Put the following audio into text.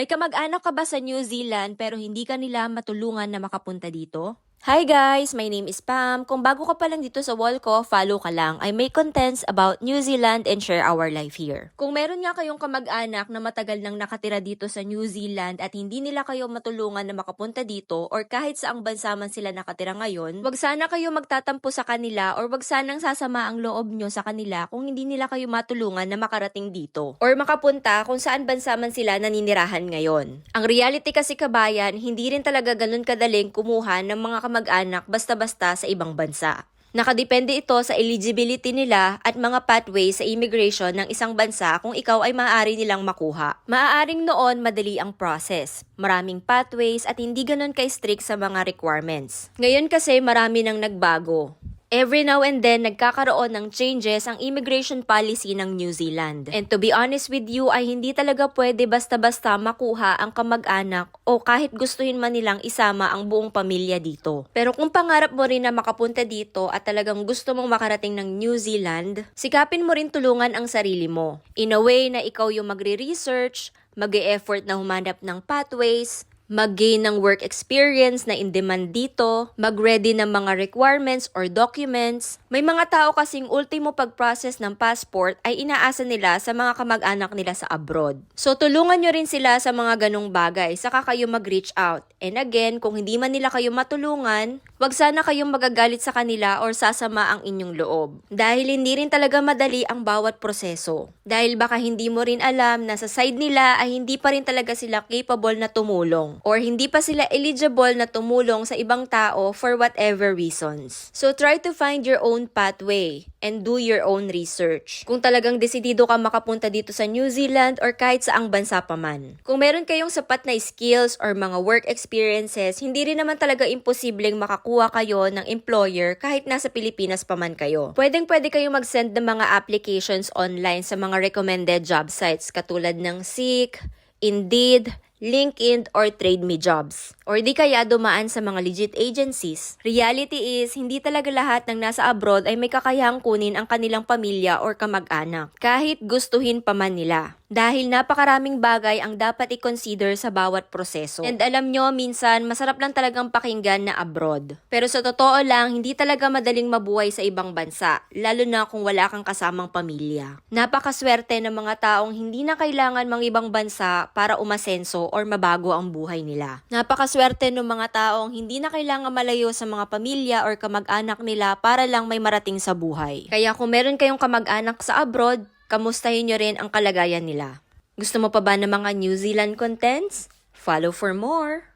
May kamag-anak ka ba sa New Zealand pero hindi ka nila matulungan na makapunta dito? Hi guys! My name is Pam. Kung bago ka pa lang dito sa wall ko, follow ka lang. I make contents about New Zealand and share our life here. Kung meron nga kayong kamag-anak na matagal nang nakatira dito sa New Zealand at hindi nila kayo matulungan na makapunta dito or kahit saang bansa man sila nakatira ngayon, wag sana kayo magtatampo sa kanila or wag sanang sasama ang loob nyo sa kanila kung hindi nila kayo matulungan na makarating dito or makapunta kung saan bansa man sila naninirahan ngayon. Ang reality kasi kabayan, hindi rin talaga ganun kadaling kumuha ng mga kamag-anak basta-basta sa ibang bansa. Nakadepende ito sa eligibility nila at mga pathways sa immigration ng isang bansa kung ikaw ay maaari nilang makuha. Maaaring noon madali ang process, maraming pathways at hindi ganun ka-strict sa mga requirements. Ngayon kasi marami nang nagbago. Every now and then, nagkakaroon ng changes ang immigration policy ng New Zealand. And to be honest with you, ay hindi talaga pwede basta-basta makuha ang kamag-anak o kahit gustuhin man nilang isama ang buong pamilya dito. Pero kung pangarap mo rin na makapunta dito at talagang gusto mong makarating ng New Zealand, sikapin mo rin tulungan ang sarili mo. In a way na ikaw yung magre-research, mag-e-effort na humanap ng pathways, mag-gain ng work experience na in-demand dito, mag-ready ng mga requirements or documents. May mga tao kasing ultimo pag-process ng passport ay inaasa nila sa mga kamag-anak nila sa abroad. So tulungan nyo rin sila sa mga ganong bagay, saka kayo mag-reach out. And again, kung hindi man nila kayo matulungan, wag sana kayong magagalit sa kanila or sasama ang inyong loob. Dahil hindi rin talaga madali ang bawat proseso. Dahil baka hindi mo rin alam na sa side nila ay hindi pa rin talaga sila capable na tumulong. Or hindi pa sila eligible na tumulong sa ibang tao for whatever reasons. So try to find your own pathway and do your own research. Kung talagang desidido ka makapunta dito sa New Zealand or kahit saang bansa pa man. Kung meron kayong sapat na skills or mga work experiences, hindi rin naman talaga imposibleng makakuha kayo ng employer kahit nasa Pilipinas pa man kayo. Pwede kayong mag-send ng mga applications online sa mga recommended job sites katulad ng Seek, Indeed, LinkedIn, or Trade Me Jobs. Or di kaya dumaan sa mga legit agencies. Reality is, hindi talaga lahat ng nasa abroad ay may kakayahang kunin ang kanilang pamilya or kamag-anak. Kahit gustuhin pa man nila. Dahil napakaraming bagay ang dapat i-consider sa bawat proseso. And alam nyo, minsan, masarap lang talagang pakinggan na abroad. Pero sa totoo lang, hindi talaga madaling mabuhay sa ibang bansa. Lalo na kung wala kang kasamang pamilya. Napakaswerte ng mga taong hindi na kailangan mga ibang bansa para umasenso or mabago ang buhay nila. Napakaswerte ng mga taong hindi na kailangan malayo sa mga pamilya or kamag-anak nila para lang may marating sa buhay. Kaya kung meron kayong kamag-anak sa abroad, kamustahin nyo rin ang kalagayan nila. Gusto mo pa ba ng mga New Zealand contents? Follow for more!